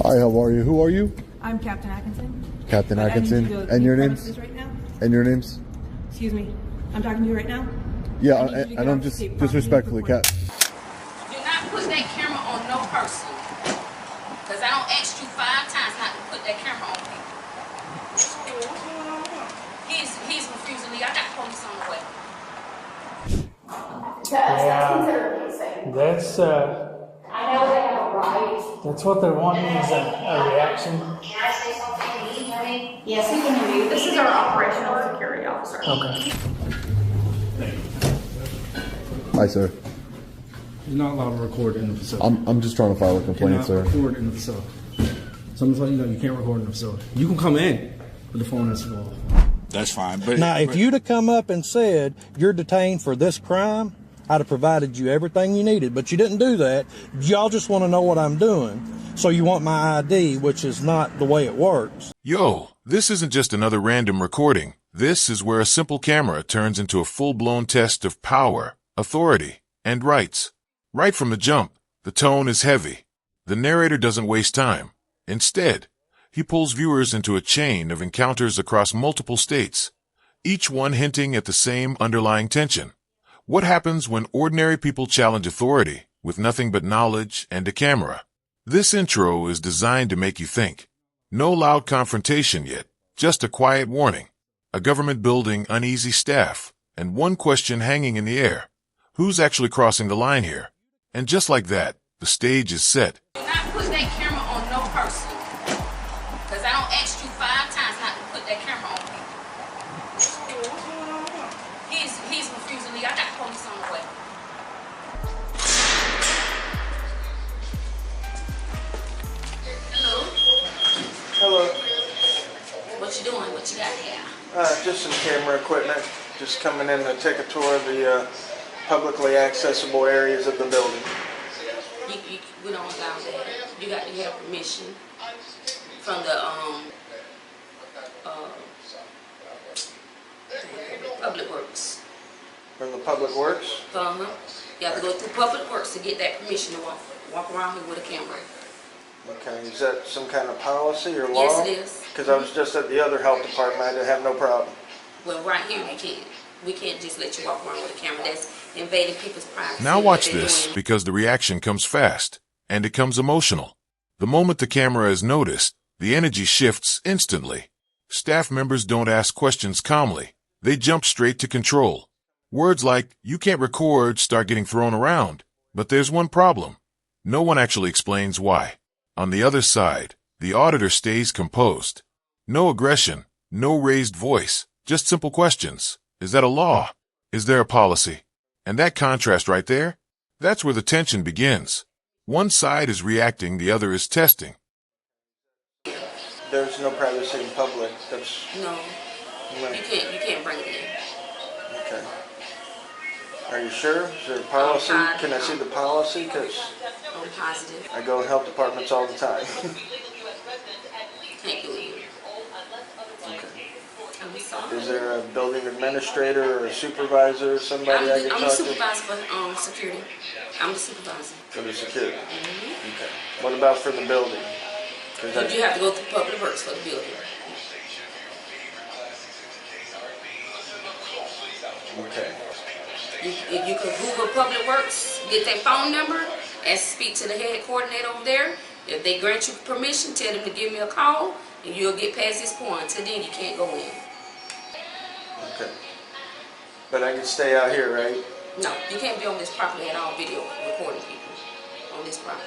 Hi, how are you? Who are you? I'm Captain Atkinson. Captain Atkinson. And your name's? Right now. And your name's? Excuse me. I'm talking to you right now. Yeah, and I'm just disrespectfully, Cap. Do not put that camera on no person. Because I don't ask you 5 times not to put that camera on people. He's refusing me. I got police on the way. That's I know they have a right. that's what they're wanting is a reaction. Can I say something? Yes, we can hear you. This is our operational security officer. Okay. Hi, sir. You're not allowed to record in the facility. I'm just trying to file a complaint, sir. Record in the facility. Someone's letting you know you can't record in the facility. You can come in, but the phone has to go off. That's fine. But now, if you'd have come up and said you're detained for this crime, I'd have provided you everything you needed. But you didn't do that. Y'all just want to know what I'm doing. So you want my ID, which is not the way it works. Yo, this isn't just another random recording. This is where a simple camera turns into a full-blown test of power, authority, and rights. Right from the jump, the tone is heavy. The narrator doesn't waste time. Instead, he pulls viewers into a chain of encounters across multiple states, each one hinting at the same underlying tension. What happens when ordinary people challenge authority with nothing but knowledge and a camera? This intro is designed to make you think. No loud confrontation yet, just a quiet warning. A government building, uneasy staff, and one question hanging in the air. Who's actually crossing the line here? And just like that, the stage is set. Do not put that camera on no person. Because I don't ask you 5 times not to put that camera on people. He's refusing me. I got police on the way. Hello? Hello. What you doing? What you got here? Just some camera equipment. Just coming in to take a tour of the publicly accessible areas of the building. We don't allow that. You got to have permission from the Public Works. From the Public Works? You have to go through Public Works to get that permission to walk around here with a camera. Okay, is that some kind of policy or law? Yes, it is. Because I was just at the other health department, I didn't have no problem. Well, right here you can't. We can't just let you walk around with a camera. That's invading people's privacy. Now watch this, because the reaction comes fast, and it comes emotional. The moment the camera is noticed, the energy shifts instantly. Staff members don't ask questions calmly. They jump straight to control. Words like, "you can't record," start getting thrown around. But there's one problem. No one actually explains why. On the other side, the auditor stays composed. No aggression, no raised voice, just simple questions. Is that a law? Is there a policy? And that contrast right there, that's where the tension begins. One side is reacting, the other is testing. There's no privacy in public. That's No. You can't bring it in. okay. Are you sure? Is there a policy? Can I see the policy? Because I'm positive. I go in health departments all the time. Can't do it. Okay. I'm sorry. Is there a building administrator or a supervisor or somebody I can I'm the talk to? supervisor for security. I'm the supervisor. For the security? Okay. What about for the building? But you have to go through Public Works for the building. Okay. You can Google Public Works, get their phone number, and speak to the head coordinator over there. If they grant you permission, tell them to give me a call, and you'll get past this point. Until then, you can't go in. Okay. But I can stay out here, right? No, you can't be on this property at all, video recording people on this property.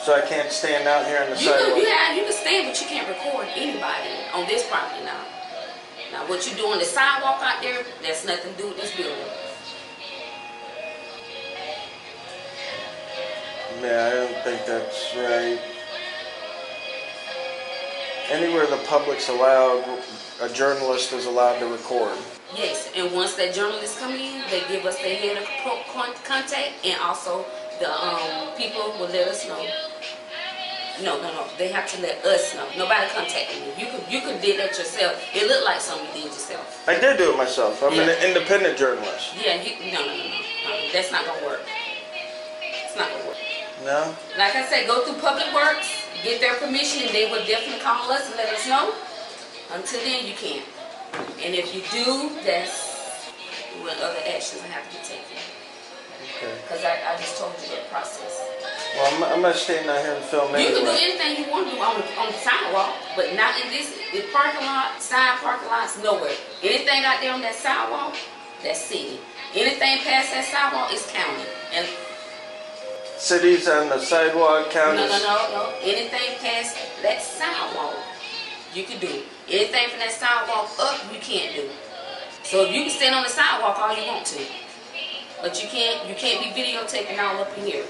So I can't stand out here on the sidewalk? You can stand, but you can't record anybody on this property now. Now, what you do on the sidewalk out there, that's nothing to do with this building. Yeah, I don't think that's right. Anywhere the public's allowed, a journalist is allowed to record. Yes, and once that journalists come in, they give us their head of contact, and also the people will let us know. No. They have to let us know. Nobody contacted me. You could do that yourself. It looked like something you did yourself. I did do it myself. I'm an independent journalist. Yeah, no. That's not gonna work. It's not gonna work. No? Like I said, go through Public Works, get their permission, and they will definitely call us and let us know. Until then, you can't. And if you do, that's when other actions have to be taken. Okay. Because I just told you that process. Well, I'm not staying out here and film You can do anyway. anything you want to do on the sidewalk, but not in this parking lot, side parking lots, nowhere. Anything out there on that sidewalk, that's city. Anything past that sidewalk is county. And Cities on the sidewalk, counties. no. Anything past that sidewalk, you can do. Anything from that sidewalk up, you can't do. So you can stand on the sidewalk all you want to, but you can't be videotaping all up in here.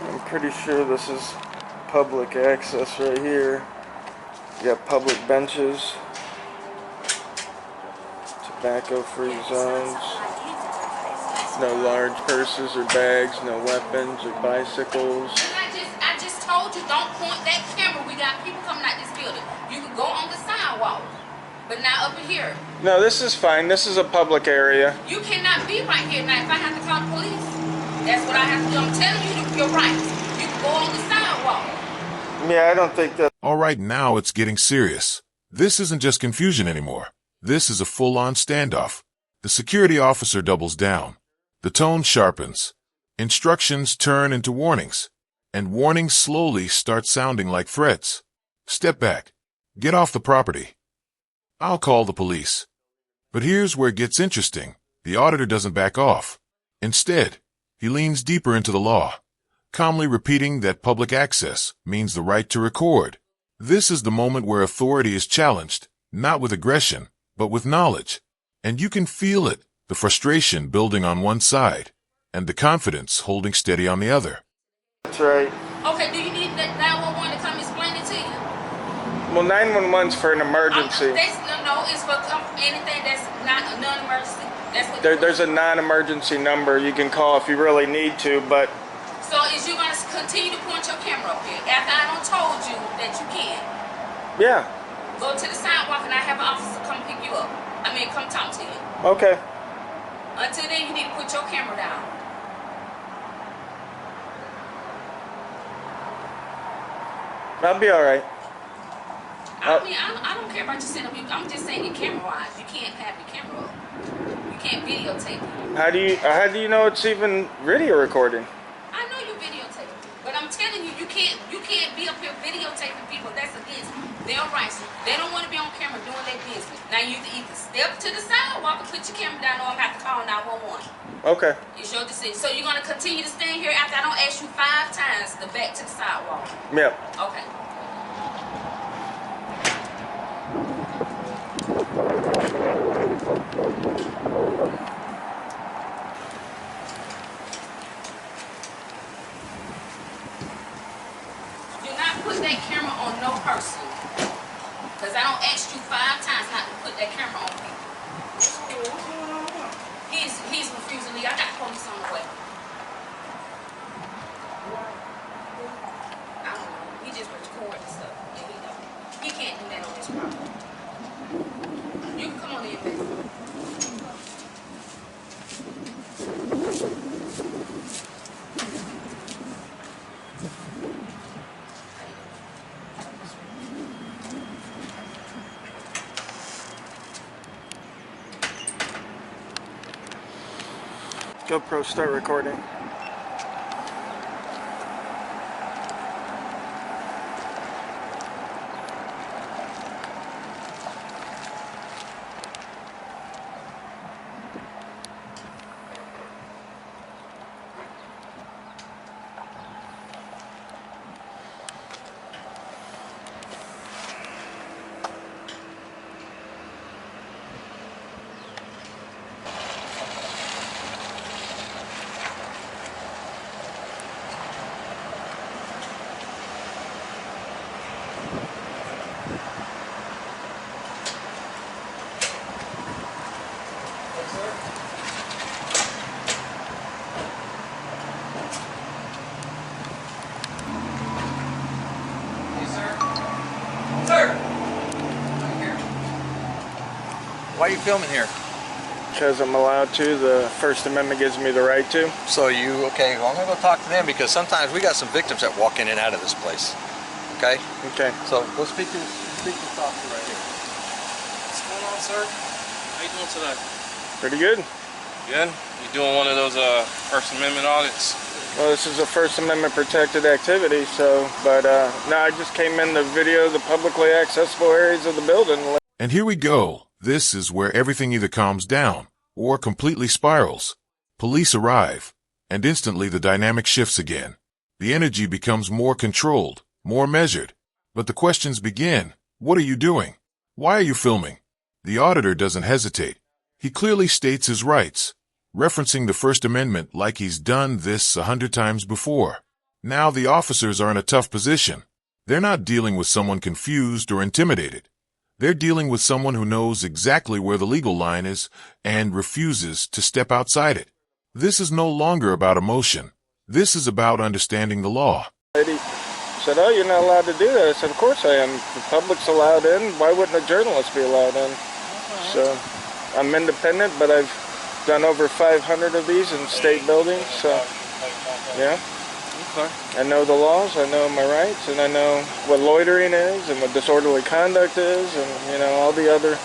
I'm pretty sure this is public access right here. You got public benches, tobacco-free zones, no large purses or bags, no weapons or bicycles. I just told you, don't point that camera. We got people coming out this building. You can go on the sidewalk, but not up in here. No, this is fine. This is a public area. You cannot be right here now. If I have to call the police, that's what I have to do. I'm telling you your rights. You can go on the sidewalk. Yeah, I don't think that. All right, now it's getting serious. This isn't just confusion anymore. This is a full-on standoff. The security officer doubles down. The tone sharpens. Instructions turn into warnings. And warnings slowly start sounding like threats. Step back. Get off the property. I'll call the police. But here's where it gets interesting. The auditor doesn't back off. Instead, he leans deeper into the law, calmly repeating that public access means the right to record. This is the moment where authority is challenged, not with aggression, but with knowledge. And you can feel it, the frustration building on one side, and the confidence holding steady on the other. That's right. Okay, do you need that 911 to come explain it to you? Well, 911's for an emergency. No, it's for anything that's not a non-emergency. That's what There's a non-emergency number you can call if you really need to, but So is you going to continue to point your camera up here after I done told you that you can? yeah. Go to the sidewalk and I have an officer come pick you up. Come talk to you. Okay. Until then, you need to put your camera down. I'll be all right. I don't care about you sitting up. I'm just saying your camera wise. You can't have your camera up. You can't videotape it. How do you know it's even video recording? I know you're videotaping, but I'm telling you, you can't be up here videotaping people. That's against their rights. They don't want to be on camera doing their business. Now you either step to the sidewalk and put your camera down, or I'm have to call 911. Okay. It's your decision. So you're gonna continue to stand here after I don't ask you 5 times to back to the sidewalk. Yep. Okay. Do not put that camera on no person. Because I don't ask you 5 times not to put that camera on people. He's refusing to leave. I got the police on the way. I don't know. He just recording stuff. And he don't. He can't do that on this property. You can come on in, baby. GoPro, start recording. Why are you filming here? Because I'm allowed to. The First Amendment gives me the right to. So okay, well, I'm gonna go talk to them because sometimes we got some victims that walk in and out of this place. Okay? Okay. So go speak to this officer right here. What's going on, sir? How you doing today? Pretty good. Good? You doing one of those First Amendment audits? Well, this is a First Amendment protected activity, so, but no, I just came in to video the publicly accessible areas of the building. And here we go. This is where everything either calms down or completely spirals. Police arrive, and instantly the dynamic shifts again. The energy becomes more controlled, more measured. But the questions begin. What are you doing? Why are you filming? The auditor doesn't hesitate. He clearly states his rights, referencing the First Amendment like he's done this 100 times before. Now the officers are in a tough position. They're not dealing with someone confused or intimidated. They're dealing with someone who knows exactly where the legal line is and refuses to step outside it. This is no longer about emotion. This is about understanding the law. Lady said, "Oh, you're not allowed to do that." I said, "Of course I am. The public's allowed in. Why wouldn't a journalist be allowed in?" So I'm independent, but I've done over 500 of these in state buildings. So yeah. Okay. I know the laws, I know my rights, and I know what loitering is, and what disorderly conduct is, and you know all the other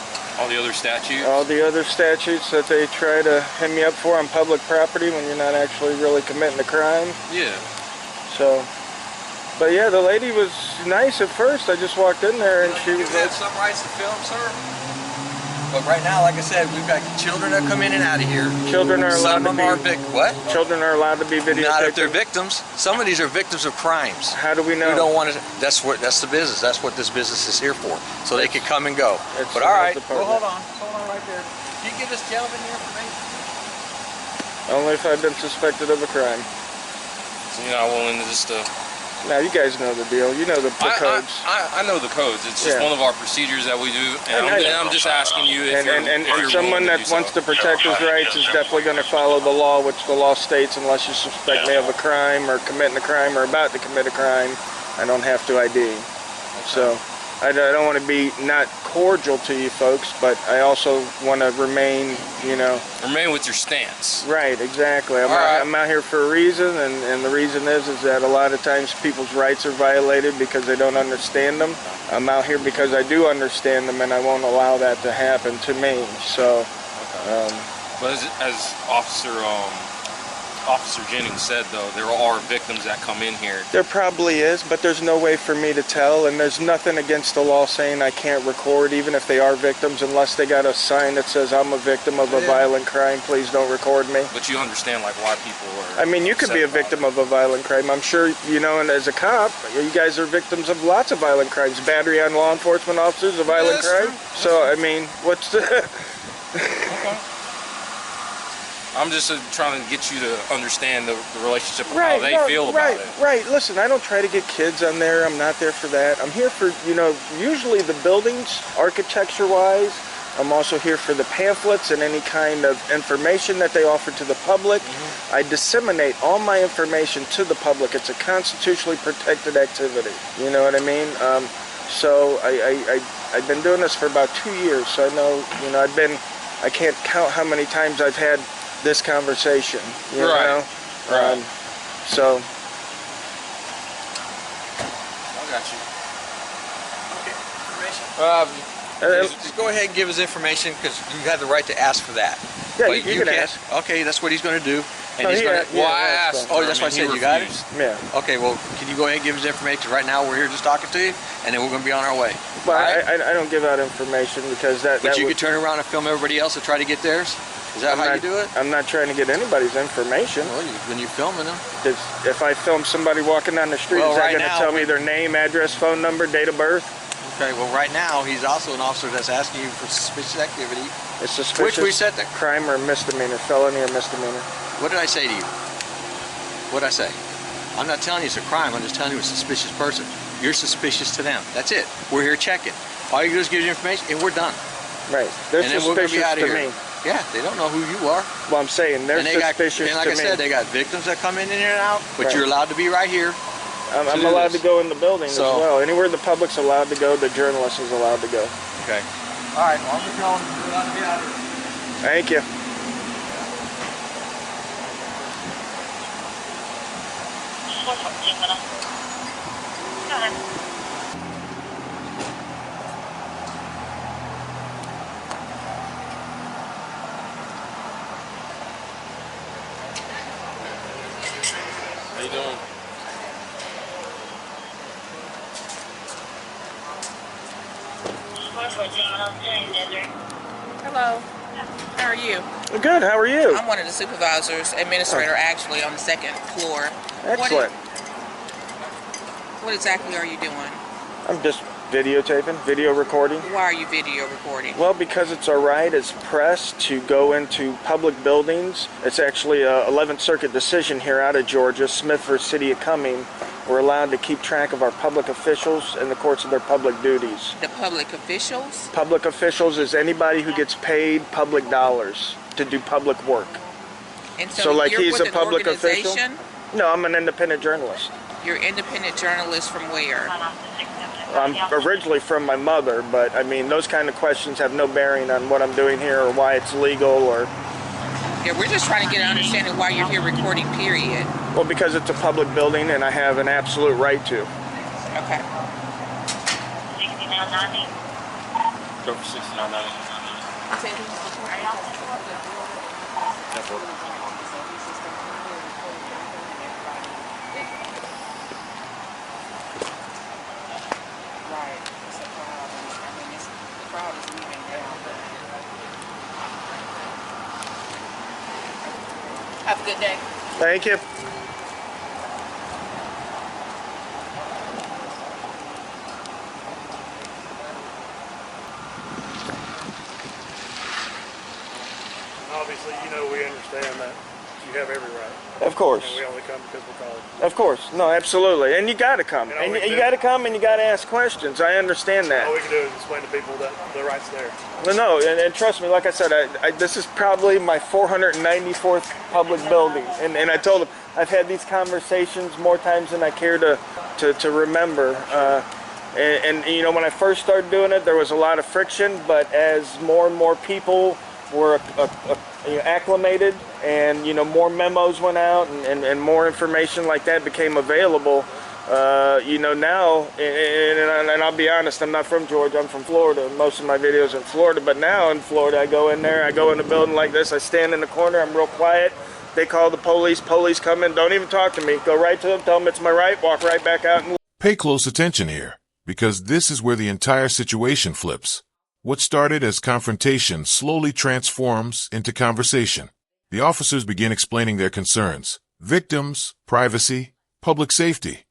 statutes that they try to hit me up for on public property when you're not actually really committing a crime. Yeah. So, but yeah, the lady was nice at first. I just walked in there and she was. You have some rights to film, sir. But right now, like I said, we've got children that come in and out of here. Children are allowed to be. What? Children are allowed to be videotaped. Not if they're victims. Some of these are victims of crimes. How do we know? We don't want to. That's the business. That's what this business is here for. So they can come and go. But all right. Well, hold on right there. Can you give this gentleman the information? Only if I've been suspected of a crime. So you're not willing to just Now, you guys know the deal. You know the codes. I know the codes. It's just one of our procedures that we do, and I'm just asking you if you're someone that wants to protect his rights is definitely going to follow the law, which the law states, unless you suspect me of a crime or committing a crime or about to commit a crime, I don't have to ID. So I don't want to be not cordial to you folks, but I also want to remain, Remain with your stance. Right, exactly. I'm out here for a reason, and the reason is that a lot of times people's rights are violated because they don't understand them. I'm out here because I do understand them, and I won't allow that to happen to me. So, but as Officer Jennings said, though, there are victims that come in here. There probably is, but there's no way for me to tell, and there's nothing against the law saying I can't record, even if they are victims, unless they got a sign that says I'm a victim of a violent crime, please don't record me. But you understand, like, why people are... I mean, you could be a victim of a violent crime. I'm sure, and as a cop, you guys are victims of lots of violent crimes. Battery on law enforcement officers, a violent crime. So, I mean, what's the... Okay. I'm just trying to get you to understand the relationship of how they feel about it. Right. Listen, I don't try to get kids on there. I'm not there for that. I'm here for, usually the buildings, architecture-wise. I'm also here for the pamphlets and any kind of information that they offer to the public. Mm-hmm. I disseminate all my information to the public. It's a constitutionally protected activity. You know what I mean? So I've been doing this for about 2 years. So I know, I can't count how many times I've had this conversation, you know? So. I got you. Okay, information. Just go ahead and give us information, because you have the right to ask for that. Yeah, you can ask. Okay, that's what he's going to do. And he's going to. Well, I asked. Oh, that's what I said. You got it? Yeah. Okay, well, can you go ahead and give us information? Right now, we're here just talking to you, and then we're going to be on our way. But I don't give out information because that. But you could turn around and film everybody else and try to get theirs? Is that how you do it? I'm not trying to get anybody's information. Well, when you're filming them. If I film somebody walking down the street, is that going to tell me their name, address, phone number, date of birth? Okay, well, right now, he's also an officer that's asking you for suspicious activity. It's suspicious. Which we said that. Crime or misdemeanor, felony or misdemeanor. What did I say to you? What did I say? I'm not telling you it's a crime. I'm just telling you it's a suspicious person. You're suspicious to them. That's it. We're here checking. All you do is give you information, and we're done. Right. They're and then we're going to be out of here. Me. Yeah, they don't know who you are. Well, I'm saying they're suspicious to me. And like I said, they got victims that come in and out, but you're allowed to be right here. I'm allowed to go in the building as well. Anywhere the public's allowed to go, the journalist is allowed to go. Okay. All right, well, I'm going to be out of here. Thank you. How you doing? Hello. How are you? Good. How are you? I'm one of the supervisors, administrator, actually, on the second floor. Excellent. What exactly are you doing? I'm just videotaping, video recording. Why are you video recording? Well, because it's our right as press to go into public buildings. It's actually a 11th Circuit decision here out of Georgia, Smith v. City of Cumming. We're allowed to keep track of our public officials in the course of their public duties. The public officials? Public officials is anybody who gets paid public dollars to do public work. And so like you're he's with a public an official? organization? No, I'm an independent journalist. You're independent journalist from where? I'm originally from my mother, but I mean, those kind of questions have no bearing on what I'm doing here or why it's legal or... Yeah, we're just trying to get an understanding why you're here recording, period. Well, because it's a public building and I have an absolute right to. Okay. 6990. Go for 6990. Right. It's a crowd. I mean, the crowd is leaving down. Have a good day. Thank you. Obviously, we understand that you have every right. Of course. And we only come because we're called. Of course. No, absolutely. And you got to come. And you got to come and you got to ask questions. I understand that. All we can do is explain to people that the right's there. No, and trust me, like I said, this is probably my 494th public building. And I told them, I've had these conversations more times than I care to remember. And when I first started doing it, there was a lot of friction. But as more and more people were acclimated and more memos went out and more information like that became available, now, and I'll be honest, I'm not from Georgia, I'm from Florida. Most of my videos are in Florida, but now in Florida, I go in there, I go in a building like this, I stand in the corner, I'm real quiet. They call the police come in, don't even talk to me, go right to them, tell them it's my right, walk right back out. And Pay close attention here, because this is where the entire situation flips. What started as confrontation slowly transforms into conversation. The officers begin explaining their concerns: victims, privacy, public safety.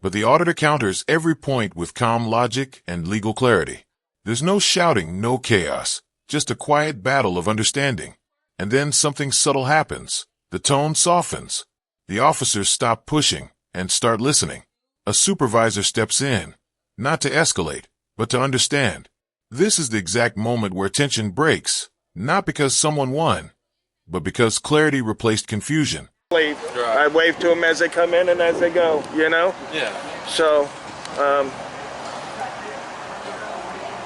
But the auditor counters every point with calm logic and legal clarity. There's no shouting, no chaos, just a quiet battle of understanding. And then something subtle happens. The tone softens. The officers stop pushing and start listening. A supervisor steps in, not to escalate, but to understand. This is the exact moment where tension breaks, not because someone won, but because clarity replaced confusion. I wave to them as they come in and as they go, Yeah. So,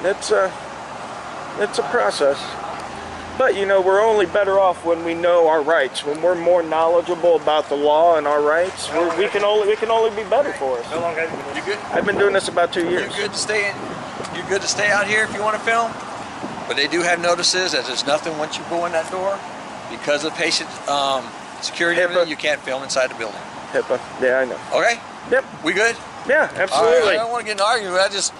it's a process. But, we're only better off when we know our rights. When we're more knowledgeable about the law and our rights, we can only be better for us. How long have you been doing You good? I've been doing this about 2 years. You're good to stay out here if you want to film. But they do have notices that there's nothing once you go in that door. Because of patient security, HIPAA. you can't film inside the building. HIPAA. Yeah, I know. Okay? Yep. We good? Yeah, absolutely. I don't want to get in an argument.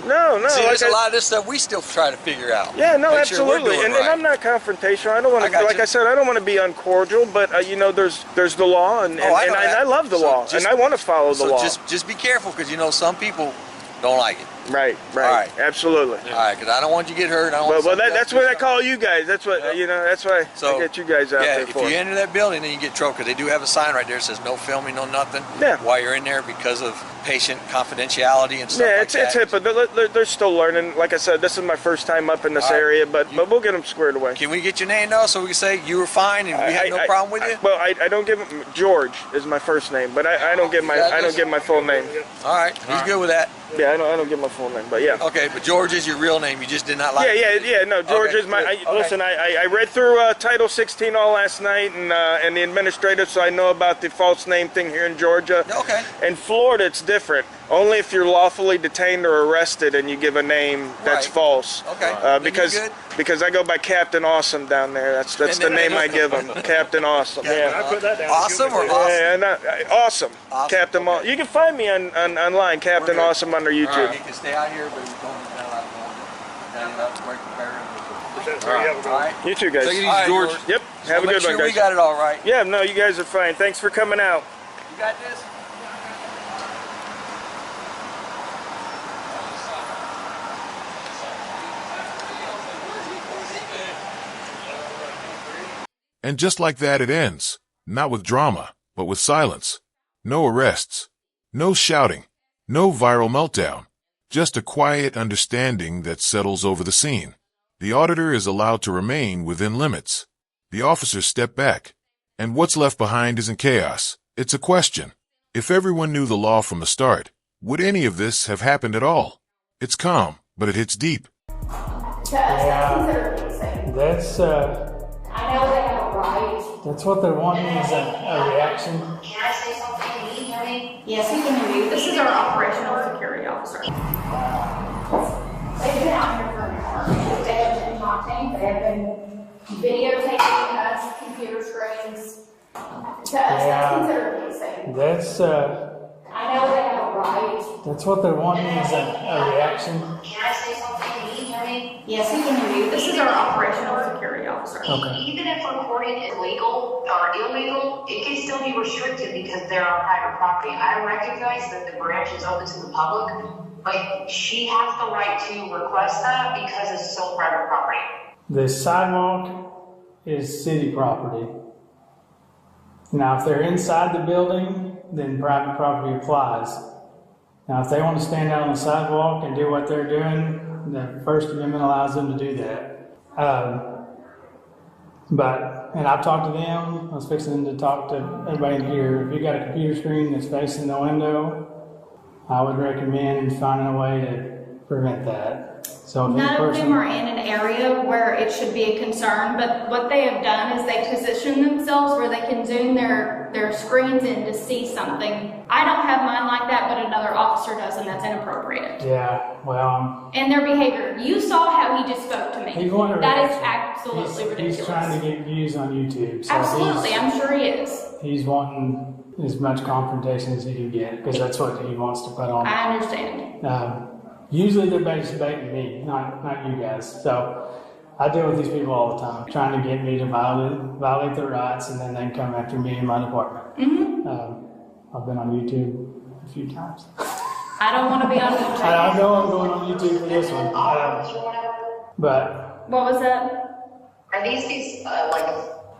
No. See, there's like a lot of this stuff we still try to figure out. Yeah, no, Make sure we're absolutely. doing And right. I'm not confrontational. I don't want to, like I said, I don't want to be uncordial, but there's the law, and I love the law, and I want to follow the law. Just be careful, because some people don't like it. Right. All right. Absolutely. All right, because I don't want you to get hurt. Well, that's what I call you guys. That's what that's why I get you guys out there if for. you enter that building, then you get in trouble, because they do have a sign right there that says no filming, no nothing. Yeah. While you're in there, because of patient confidentiality and stuff Yeah, like it's that. HIPAA. They're still learning. Like I said, this is my first time up in this area, but we'll get them squared away. Can we get your name though, so we can say you were fine and we had no problem with you? I don't give him. George is my first name, but I don't give my full name. All right, he's good with that. Yeah, I don't give my full name, but yeah. Okay, but George is your real name. You just did not like. Yeah. No, George is my. Listen, I read through Title 16 all last night and the administrative, so I know about the false name thing here in Georgia. Okay. In Florida, it's different. Only if you're lawfully detained or arrested and you give a name that's false. Okay. Because I go by Captain Awesome down there. That's the name I give them. Captain Awesome. Yeah. I put that down. Awesome or awesome? Yeah, awesome. Captain Awesome. You can find me online, Captain Awesome, under YouTube. You can stay out here, but you don't be down out All right. You too, guys. Take it easy, George. Yep. Have a good one, guys. We got it all right. Yeah, no, you guys are fine. Thanks for coming out. You got this? And just like that, it ends. Not with drama, but with silence. No arrests. No shouting. No viral meltdown. Just a quiet understanding that settles over the scene. The auditor is allowed to remain within limits. The officers step back. And what's left behind isn't chaos. It's a question. If everyone knew the law from the start, would any of this have happened at all? It's calm, but it hits deep. Yeah, that's I know they have a right. that's what they're wanting is a reaction. Can I say something? Can you hear me? Yes, we can hear you. This is our operational security officer. They've been out here for an hour. They have been talking. They have been videotaping us, computer screens. To us, that's considered policing. That's I know they have a right. that's what they're wanting is a reaction. Can I say something? Can you hear me? Yes, we can hear you. This is our operational security officer. Okay. Even if reporting is legal or illegal, it can still be restricted because they're on private property. I recognize that the branch is open to the public, but she has the right to request that because it's still private property. The sidewalk is city property. Now, if they're inside the building, then private property applies. Now, if they want to stand out on the sidewalk and do what they're doing, the First Amendment allows them to do that. And I've talked to them. I was fixing to talk to everybody in here. If you got a computer screen that's facing the window, I would recommend finding a way to prevent that. So if none of them are in an area where it should be a concern, but what they have done is they position themselves where they can zoom their screens in to see something. I don't have mine like that, but another officer does, and that's inappropriate. Yeah, well. And their behavior. You saw how he just spoke to me. That is absolutely ridiculous. He's trying to get views on YouTube. So absolutely, I'm sure he is. He's wanting as much confrontation as he can get because that's what he wants to put on. I understand. Usually they're baiting me, not you guys. So I deal with these people all the time, trying to get me to violate their rights, and then they come after me in my department. I've been on YouTube a few times. I don't want to be on YouTube. I know I'm going on YouTube for this one. But what was that? Are these like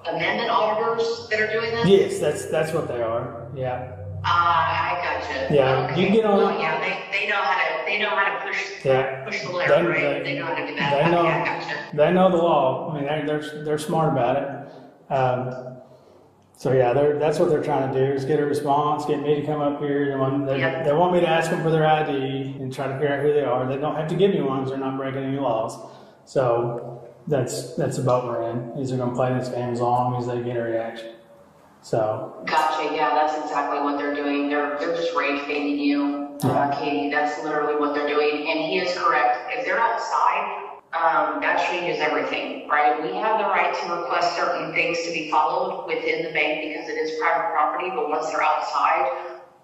amendment auditors that are doing this? Yes, that's what they are. Yeah. I gotcha. Yeah, okay. you can get on. Well, yeah, they know how to push the lever, right? They know how to do that. They know. I gotcha. They know the law. I mean, they're smart about it. So yeah, that's what they're trying to do is get a response, get me to come up here. They want me to ask them for their ID and try to figure out who they are. They don't have to give me one because they're not breaking any laws. So that's the boat we're in. Is they're going to play this game as long as they get a reaction. So. Gotcha. Yeah, that's exactly what they're doing. They're just rage baiting you, Katie. That's literally what they're doing. And he is correct. If they're outside, that changes everything, right? We have the right to request certain things to be followed within the bank because it is private property. But once they're outside,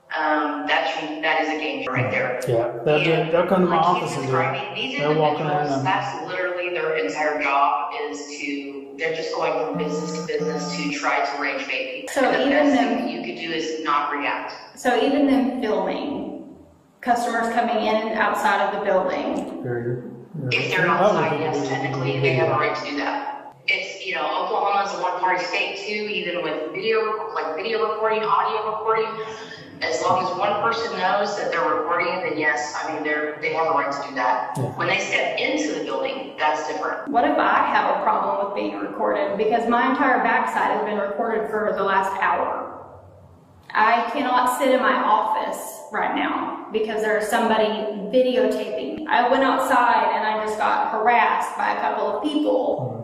that is a game right there. Yeah, they'll come to my office and do it. These individuals, that's literally their entire job they're just going from business to business to try to rage bait people. So and the even best thing that you could do is not react. So even them filming customers coming in and outside of the building. If they're outside, yes, technically they have a right to do that. It's, Oklahoma's a one-party state too, even with video recording, audio recording. As long as one person knows that they're recording, then yes, I mean, they have a right to do that. Yeah. When they step into the building, that's different. What if I have a problem with being recorded? Because my entire backside has been recorded for the last hour. I cannot sit in my office right now because there's somebody videotaping. I went outside and I just got harassed by a couple of people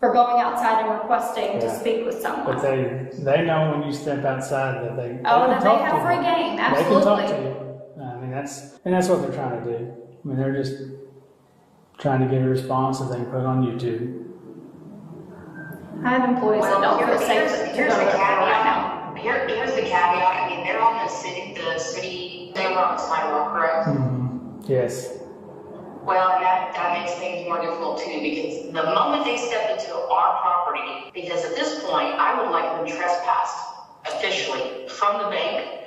for going outside and requesting to speak with someone. But they know when you step outside that they that can they talk have to free you. game, They can talk absolutely. to you. I mean, that's what they're trying to do. I mean, they're just trying to get a response that they can put on YouTube. I have employees that don't feel safe to Here's go the to the caveat. right now. Here's the caveat. I mean, they're on the city, they were on the sidewalk, correct? Yes. Well, and that makes things more difficult too, because the moment they step into our property, because at this point, I would like them trespassed officially from the bank,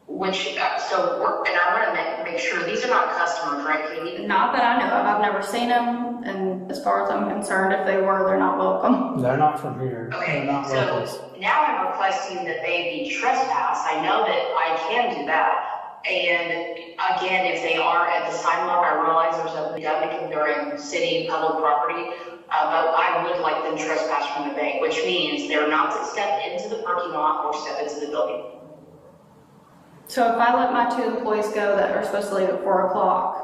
which, and I want to make sure these are not customers, right, Katie? Not that I know of. I've never seen them, and as far as I'm concerned, if they were, they're not welcome. They're not from here. Okay, They're not locals. so now I'm requesting that they be trespassed. I know that I can do that. And again, if they are at the sidewalk, I realize there's a epidemic and they're in city public property, but I would like them trespassed from the bank, which means they're not to step into the parking lot or step into the building. So if I let my 2 employees go that are supposed to leave at 4 o'clock,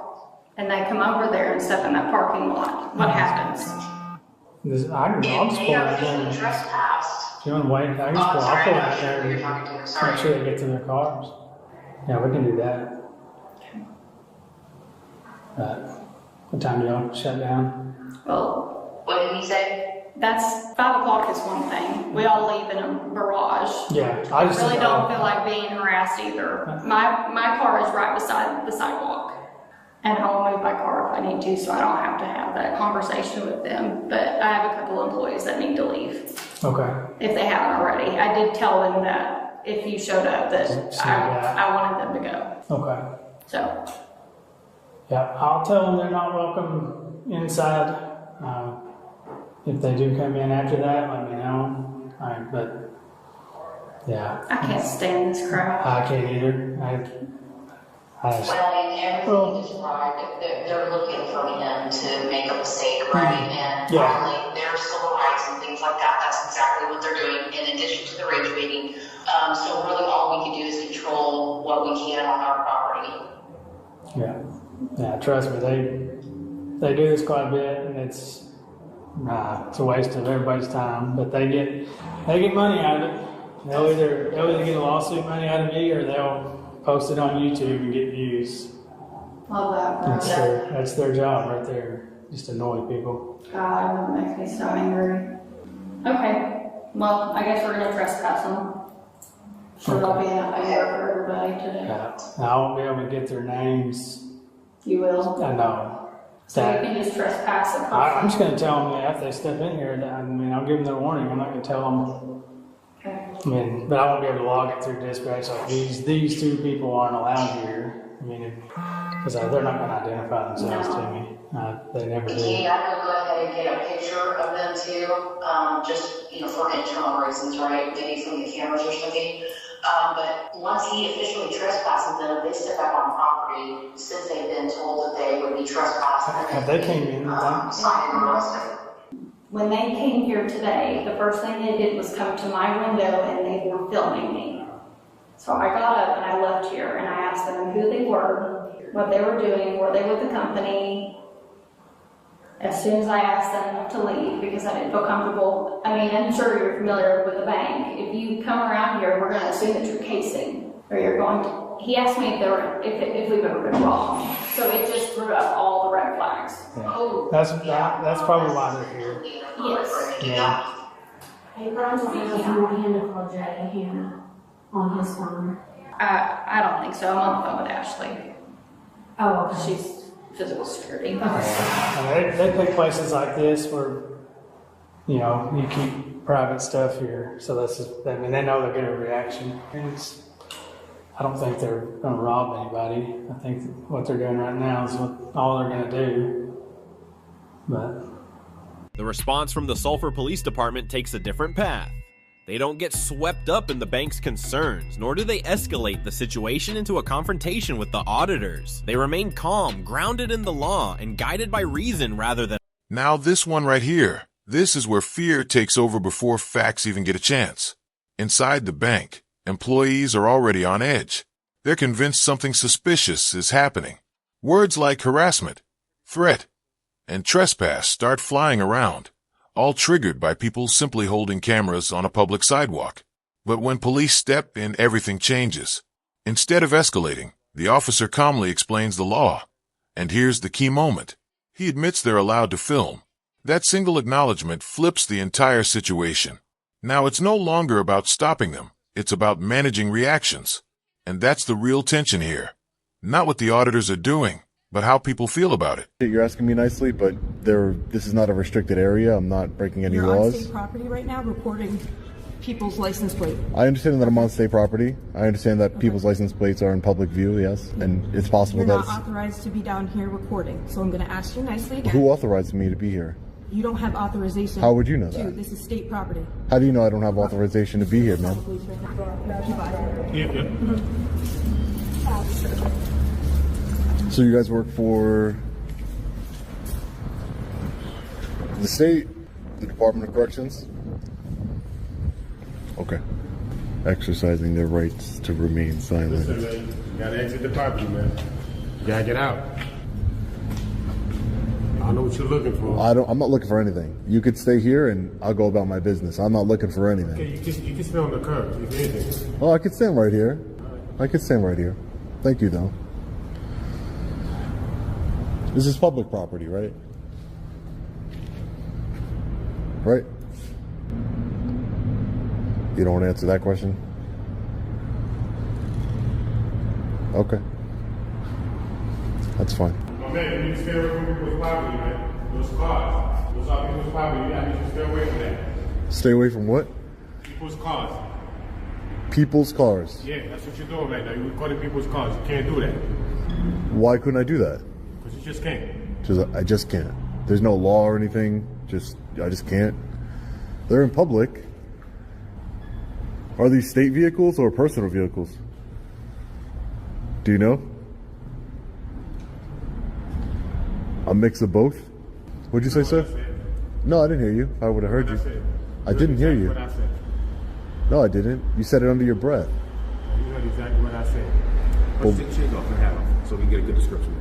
and they come over there and step in that parking lot, what happens? I'll just pull right there. Trespassed. If you want to wait, I'll pull right there and make sure they get to their cars. Yeah, we can do that. What time do y'all shut down? Well, what did he say? That's 5 o'clock is one thing. We all leave in a barrage. Yeah, I really don't feel like being harassed either. My car is right beside the sidewalk. And I'll move my car if I need to, so I don't have to have that conversation with them. But I have a couple employees that need to leave. Okay. If they haven't already. I did tell them that if you showed up that I wanted them to go. Okay. So. Yeah, I'll tell them they're not welcome inside. If they do come in after that, let me know. But yeah. I can't stand this crowd. I can't either. Well, and everything you described, they're looking for him to make a mistake, right? And finally, their civil rights and things like that, that's exactly what they're doing, in addition to the rage baiting. So really all we can do is control what we can on our property. Yeah, trust me, they do this quite a bit, and it's a waste of everybody's time. But they get money out of it. They'll either get a lawsuit money out of me, or they'll post it on YouTube and get views. Love that. That's their job right there. Just annoy people. God, that makes me so angry. Okay, well, I guess we're gonna trespass them. So there'll be enough anger for everybody today. I won't be able to get their names. You will? I know. So you can just trespass them. I'm just going to tell them that if they step in here, I'll give them their warning. I'm not going to tell them. Okay. But I won't be able to log it through dispatch. Like these 2 people aren't allowed here. Because they're not going to identify themselves to me. They never do. Yeah, I'm gonna go ahead and get a picture of them too, just for internal reasons, right? Maybe from the cameras or something. But once he officially trespasses them, they step back on property since they've been told that they would be trespassed. Have they came in? Sign and arrested. When they came here today, the first thing they did was come to my window and they were filming me. So I got up and I left here and I asked them who they were, what they were doing, were they with the company. As soon as I asked them to leave because I didn't feel comfortable, I'm sure you're familiar with the bank. If you come around here, we're going to assume that you're casing or you're going to. He asked me if we've ever been wrong. So it just threw up all the red flags. Yeah. Oh, that's probably why they're here. Yes. Yeah. Hey, Brian's on Hannah called Hannah on his phone. I don't think so. I'm on the phone with Ashley. Oh, okay. She's physical security. They pick places like this where, you keep private stuff here. So they know they'll get a reaction. And I don't think they're going to rob anybody. I think what they're doing right now is all they're going to do. But the response from the Sulphur Police Department takes a different path. They don't get swept up in the bank's concerns, nor do they escalate the situation into a confrontation with the auditors. They remain calm, grounded in the law, and guided by reason rather than... Now this one right here, this is where fear takes over before facts even get a chance. Inside the bank, employees are already on edge. They're convinced something suspicious is happening. Words like harassment, threat, and trespass start flying around, all triggered by people simply holding cameras on a public sidewalk. But when police step in, everything changes. Instead of escalating, the officer calmly explains the law. And here's the key moment. He admits they're allowed to film. That single acknowledgement flips the entire situation. Now it's no longer about stopping them. It's about managing reactions. And that's the real tension here. Not what the auditors are doing, but how people feel about it. You're asking me nicely, but this is not a restricted area. I'm not breaking any You're laws. on state property right now recording people's license plate. I understand that I'm on state property. I understand that people's license plates are in public view, yes, and it's possible You're that not authorized to be down here recording, so I'm going to ask you nicely again. Who auzed me to be here? You don't have authorization. How would you know that? This is state property. How do you know I don't have authorization to be here, man? So you guys work for the state, the Department of Corrections? Okay. Exercising their rights to remain silent. Listen, man, you gotta exit the property, man. You gotta get out. I don't know what you're looking for. I'm not looking for anything. You could stay here and I'll go about my business. I'm not looking for anything. Okay, you can stay on the curb, if anything. Oh, I could stand right here. I could stand right here. Thank you, though. This is public property, right? Right? You don't want to answer that question? Okay. That's fine. My man, you need to stay away from people's property, man. Those cars. Those are people's property. I need you to stay away from that. Stay away from what? People's cars. People's cars. Yeah, that's what you're doing right now. You're recording people's cars. You can't do that. Why couldn't I do that? Because you just can't. I just can't. There's no law or anything. I just can't. They're in public. Are these state vehicles or personal vehicles? Do you know? A mix of both? What'd you say, sir? No, I didn't hear you. I would have heard you. I didn't hear you. No, I didn't. You said it under your breath. You heard exactly what I said. Let's take your shades off and hat off so we can get a good description.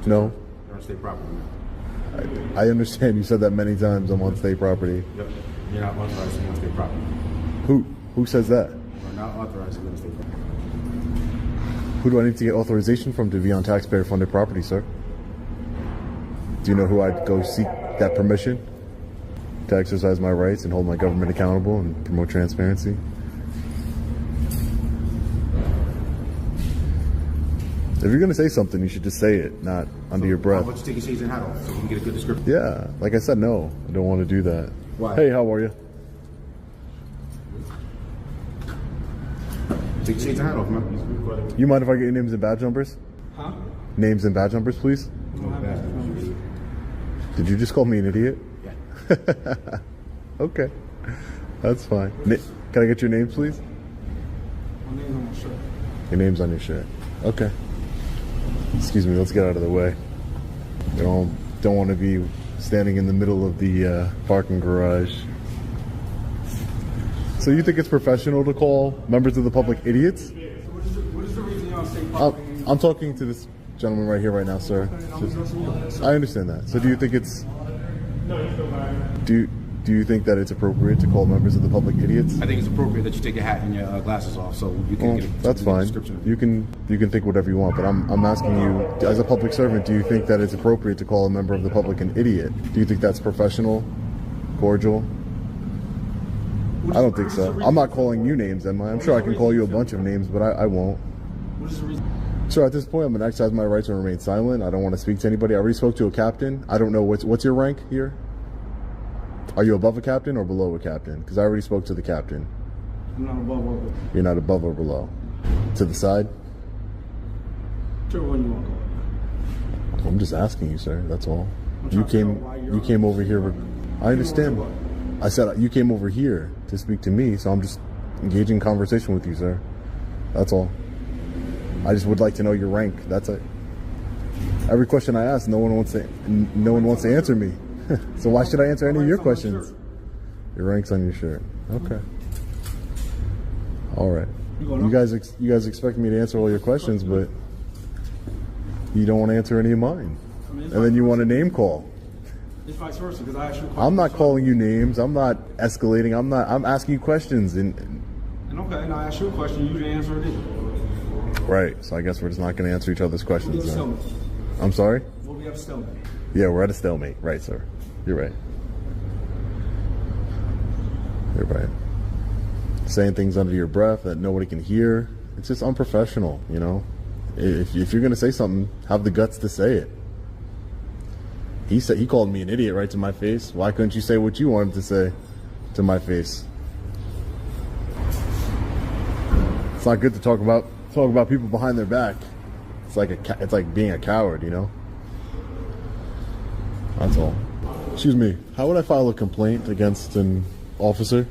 No. You're on state property now. I understand you said that many times. I'm on state property. Yep. You're not authorized to be on state property. Who says that? You're not authorized to be on state property. Who do I need to get authorization from to be on taxpayer-funded property, sir? Do you know who I'd go seek that permission to exercise my rights and hold my government accountable and promote transparency? If you're going to say something, you should just say it, not under your breath. Why don't you take your shades and hat off so we can get a good description? Yeah, like I said, no. I don't want to do that. Why? Hey, how are you? Take your shades and hat off, man. You mind if I get your names and badge numbers? Huh? Names and badge numbers, please? Did you just call me an idiot? Yeah. Okay. That's fine. Can I get your name, please? My name's on my shirt. Your name's on your shirt. Okay. Excuse me, let's get out of the way. Don't want to be standing in the middle of the parking garage. So you think it's professional to call members of the public idiots? What is the reason you're on state property? I'm talking to this gentleman right here, right now, sir. I understand that. So do you think it's... Do you think that it's appropriate to call members of the public idiots? I think it's appropriate that you take your hat and your glasses off so you can get a that's fine. description. You can think whatever you want, but I'm asking you, as a public servant, do you think that it's appropriate to call a member of the public an idiot? Do you think that's professional, cordial? I don't think so. I'm not calling you names, am I? I'm sure I can call you a bunch of names, but I won't. So at this point, I'm going to exercise my rights and remain silent. I don't want to speak to anybody. I already spoke to a captain. I don't know what's your rank here? Are you above a captain or below a captain? Because I already spoke to the captain. I'm not above or below. You're not above or below. To the side? Whichever one you want to go. I'm just asking you, sir. That's all. You came over here. I understand. I said you came over here to speak to me, so I'm just engaging in conversation with you, sir. That's all. I just would like to know your rank. That's it. Every question I ask, no one wants to answer me. So why should I answer any of your questions? Your rank's on your shirt. Okay. All right. You guys expect me to answer all your questions, but you don't want to answer any of mine. And then you want a name call. It's vice versa, because I asked you questions. I'm not calling you names. I'm not escalating. I'm asking you questions. And okay, and I asked you a question, you didn't answer it either. Right. So I guess we're just not going to answer each other's questions. We'll be at a stalemate. I'm sorry? We'll be at a stalemate. Yeah, we're at a stalemate. Right, sir. You're right. You're right. Saying things under your breath that nobody can hear. It's just unprofessional, you know? If you're going to say something, have the guts to say it. He called me an idiot right to my face. Why couldn't you say what you wanted to say to my face? It's not good to talk about people behind their back. It's like being a coward, you know? That's all. Excuse me, how would I file a complaint against an officer?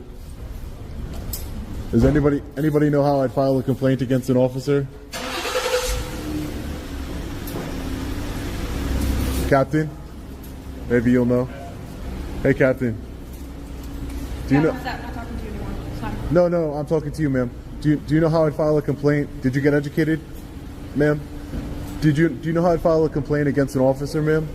Does anybody know how I'd file a complaint against an officer? Captain? Maybe you'll know. Hey, Captain. Do you know? I'm not talking to you anymore. It's fine. No, I'm talking to you, ma'am. Do you know how I'd file a complaint? Did you get educated, ma'am? Do you know how I'd file a complaint against an officer, ma'am?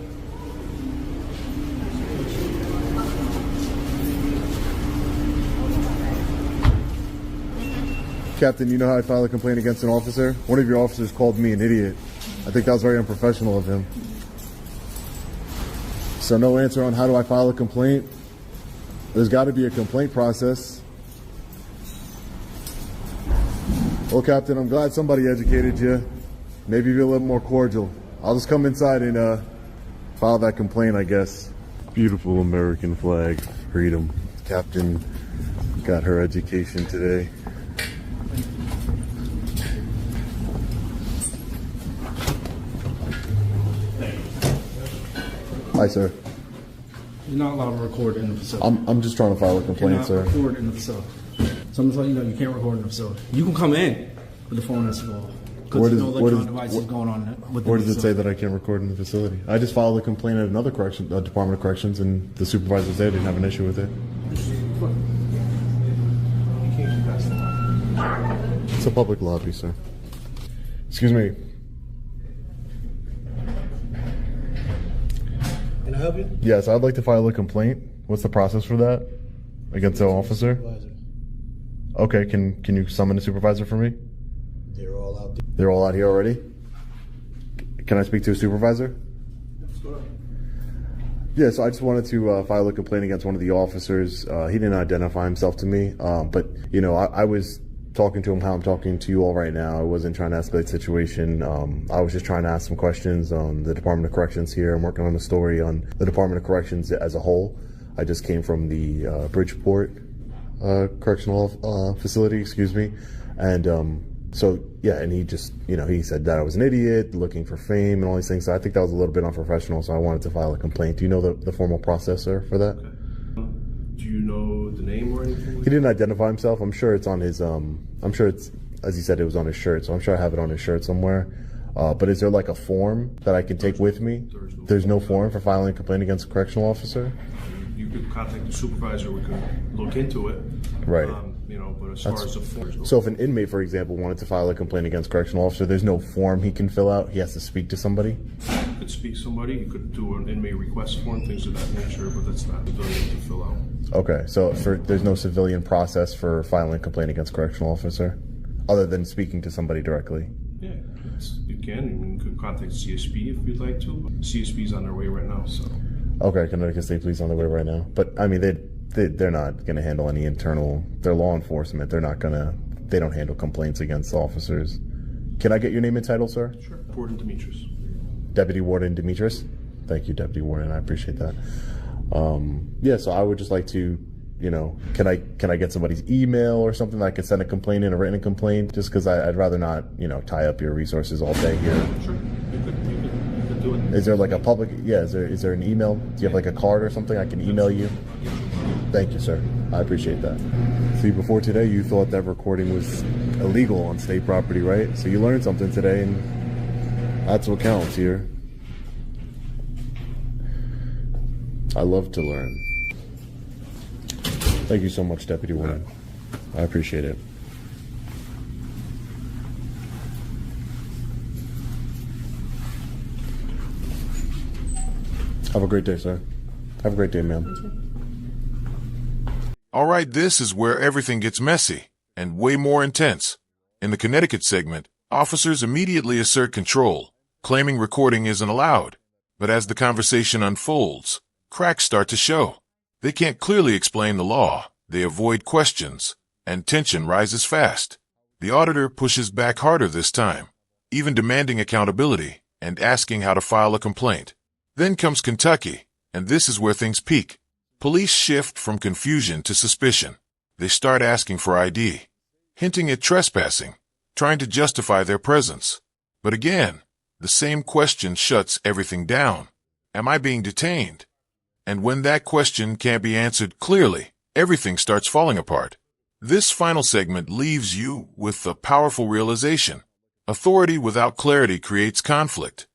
Captain, you know how I'd file a complaint against an officer? One of your officers called me an idiot. I think that was very unprofessional of him. So no answer on how do I file a complaint? There's got to be a complaint process. Well, Captain, I'm glad somebody educated you. Maybe be a little more cordial. I'll just come inside and file that complaint, I guess. Beautiful American flag, freedom. Captain got her education today. Hi, sir. You're not allowed to record in the facility. I'm just trying to file a complaint, sir. Record in the facility. So I'm just letting you know you can't record in the facility. You can come in, but the phone has to go off. Because there's no electronic devices going on with the Where does it say that I can't record in the facility? I just filed a complaint at another Department of Corrections, and the supervisors there didn't have an issue with it. You can't keep passing that. It's a public lobby, sir. Excuse me. Can I help you? Yes, I'd like to file a complaint. What's the process for that? Against an officer? Okay, can you summon a supervisor for me? They're all out there. They're all out here already? Can I speak to a supervisor? Yeah, so I just wanted to file a complaint against one of the officers. He didn't identify himself to me, but, you know, I was talking to him how I'm talking to you all right now. I wasn't trying to escalate the situation. I was just trying to ask some questions on the Department of Corrections here. I'm working on a story on the Department of Corrections as a whole. I just came from the Bridgeport correctional facility, excuse me. And so, yeah, and he just, you know, he said that I was an idiot, looking for fame and all these things. So I think that was a little bit unprofessional, so I wanted to file a complaint. Do you know the formal process, sir, for that? Okay. Do you know the name or anything? He didn't identify himself. I'm sure it's on his, I'm sure it's, as he said, it was on his shirt, so I'm sure I have it on his shirt somewhere. But is there like a form that I can take with me? There's no form for filing a complaint against a correctional officer? You could contact the supervisor, we could look into it. Right. You know, but as far as the form. So if an inmate, for example, wanted to file a complaint against a correctional officer, there's no form he can fill out? He has to speak to somebody? You could speak to somebody, you could do an inmate request form, things of that nature, but that's not the ability to fill out. Okay, so there's no civilian process for filing a complaint against a correctional officer, other than speaking to somebody directly? Yeah, you can. You could contact CSP if you'd like to. But CSP's on their way right now, so. Okay, Connecticut State Police on the way right now. But, I mean, they're not going to handle any internal, they're law enforcement. They don't handle complaints against officers. Can I get your name and title, sir? Sure. Warden Demetrius. Deputy Warden Demetrius? Thank you, Deputy Warden. I appreciate that. Yeah, so I would just like to, you know, can I get somebody's email or something that I could send a complaint in, a written complaint? Just because I'd rather not, you know, tie up your resources all day here. Sure. You could do it. Is there like a public, yeah, is there an email? Do you have like a card or something I can email you? Thank you, sir. I appreciate that. See, before today, you thought that recording was illegal on state property, right? So you learned something today, and that's what counts here. I love to learn. Thank you so much, Deputy Warden. I appreciate it. Have a great day, sir. Have a great day, ma'am. All right, this is where everything gets messy and way more intense. In the Connecticut segment, officers immediately assert control, claiming recording isn't allowed. But as the conversation unfolds, cracks start to show. They can't clearly explain the law, they avoid questions, and tension rises fast. The auditor pushes back harder this time, even demanding accountability and asking how to file a complaint. Then comes Kentucky, and this is where things peak. Police shift from confusion to suspicion. They start asking for ID, hinting at trespassing, trying to justify their presence. But again, the same question shuts everything down. Am I being detained? And when that question can't be answered clearly, everything starts falling apart. This final segment leaves you with the powerful realization. Authority without clarity creates conflict,